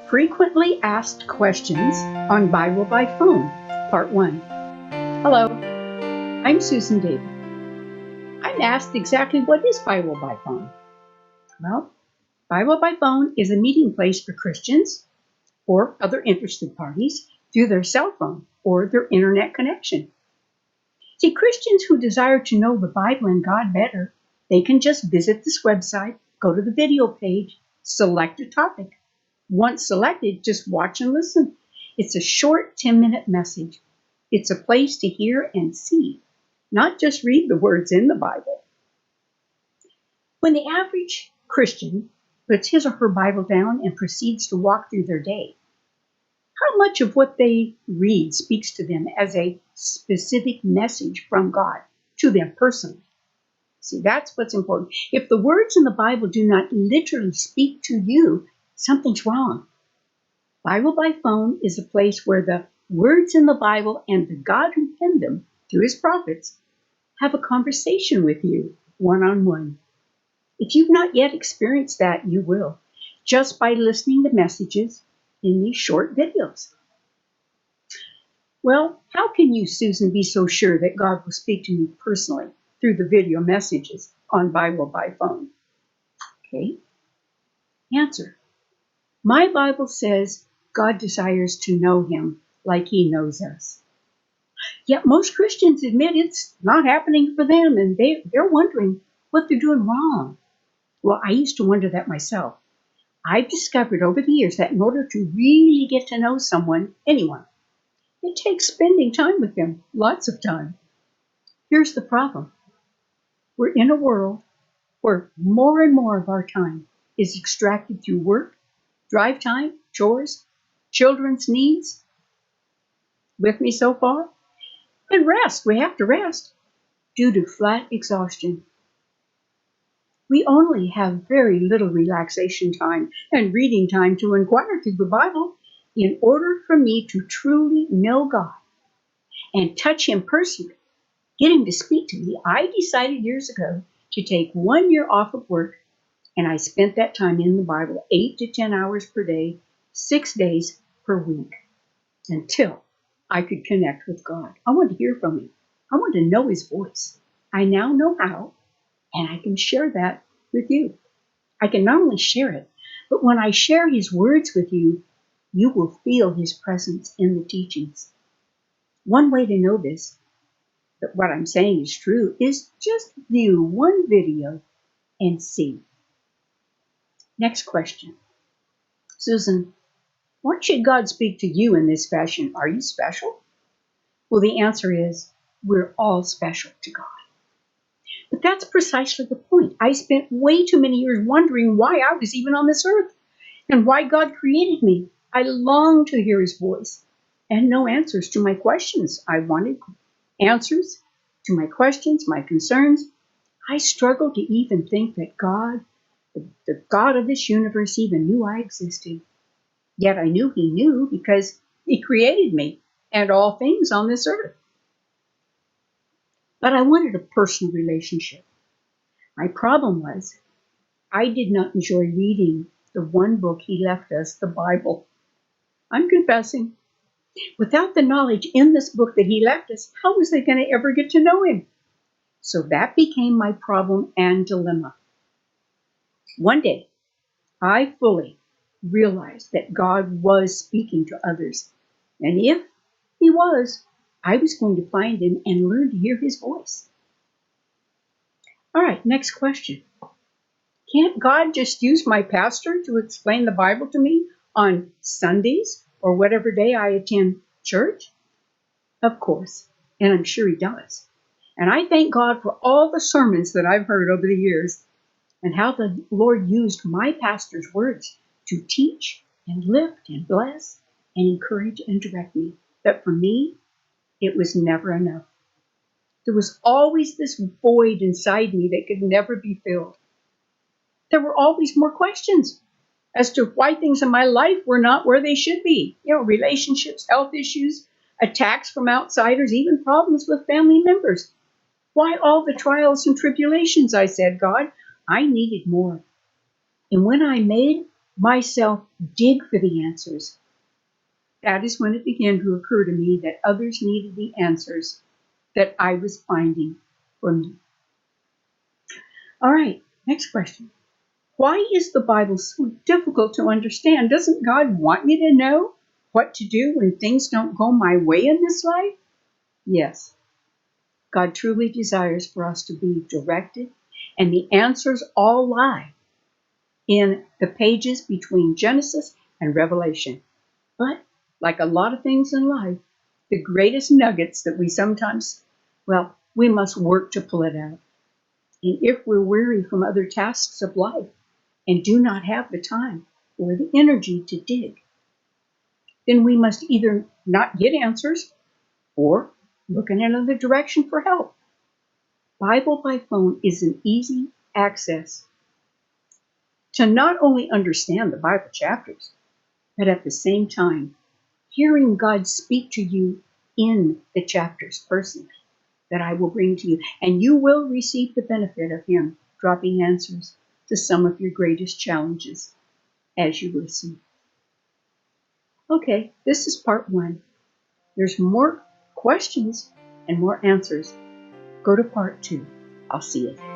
Frequently Asked Questions on Bible by Phone, Part 1. Hello, I'm Susan David. I'm asked exactly what is Bible by Phone? Well, Bible by Phone is a meeting place for Christians or other interested parties through their cell phone or their internet connection. See, Christians who desire to know the Bible and God better, they can just visit this website, go to the video page, select a topic. Once selected, just watch and listen. It's a short 10-minute message. It's a place to hear and see, not just read the words in the Bible. When the average Christian puts his or her Bible down and proceeds to walk through their day, how much of what they read speaks to them as a specific message from God to them personally? See, that's what's important. If the words in the Bible do not literally speak to you, something's wrong. Bible by Phone is a place where the words in the Bible and the God who penned them through his prophets have a conversation with you one-on-one. If you've not yet experienced that, you will, just by listening to messages in these short videos. Well, how can you, Susan, be so sure that God will speak to me personally through the video messages on Bible by Phone? Okay. Answer. My Bible says God desires to know him like he knows us. Yet most Christians admit it's not happening for them, and they're wondering what they're doing wrong. Well, I used to wonder that myself. I've discovered over the years that in order to really get to know someone, anyone, it takes spending time with them, lots of time. Here's the problem. We're in a world where more and more of our time is extracted through work, drive time, chores, children's needs. With me so far? And rest. We have to rest due to flat exhaustion. We only have very little relaxation time and reading time to inquire through the Bible in order for me to truly know God and touch him personally, get him to speak to me. I decided years ago to take 1 year off of work, and I spent that time in the Bible 8 to 10 hours per day, 6 days per week, until I could connect with God. I want to hear from him. I want to know his voice. I now know how, and I can share that with you. I can not only share it, but when I share his words with you, you will feel his presence in the teachings. One way to know this, that what I'm saying is true, is just view one video and see. Next question. Susan, why should God speak to you in this fashion? Are you special? Well, the answer is we're all special to God. But that's precisely the point. I spent way too many years wondering why I was even on this earth and why God created me. I longed to hear his voice and no answers to my questions. I wanted answers to my questions, my concerns. I struggled to even think that God, the God of this universe, even knew I existed. Yet I knew he knew because he created me and all things on this earth. But I wanted a personal relationship. My problem was I did not enjoy reading the one book he left us, the Bible. I'm confessing. Without the knowledge in this book that he left us, how was I going to ever get to know him? So that became my problem and dilemma. One day, I fully realized that God was speaking to others. And if he was, I was going to find him and learn to hear his voice. All right, next question. Can't God just use my pastor to explain the Bible to me on Sundays or whatever day I attend church? Of course, and I'm sure he does. And I thank God for all the sermons that I've heard over the years and how the Lord used my pastor's words to teach and lift and bless and encourage and direct me. But for me, it was never enough. There was always this void inside me that could never be filled. There were always more questions as to why things in my life were not where they should be. Relationships, health issues, attacks from outsiders, even problems with family members. Why all the trials and tribulations, I said, God, I needed more. And when I made myself dig for the answers, that is when it began to occur to me that others needed the answers that I was finding for me. All right, next question. Why is the Bible so difficult to understand? Doesn't God want me to know what to do when things don't go my way in this life? Yes, God truly desires for us to be directed, and the answers all lie in the pages between Genesis and Revelation. But like a lot of things in life, the greatest nuggets that we sometimes, we must work to pull it out. And if we're weary from other tasks of life and do not have the time or the energy to dig, then we must either not get answers or look in another direction for help. Bible by phone is an easy access to not only understand the Bible chapters, but at the same time, hearing God speak to you in the chapters personally that I will bring to you, and you will receive the benefit of Him dropping answers to some of your greatest challenges as you listen. Okay, this is part 1. There's more questions and more answers. Go to part 2. I'll see you.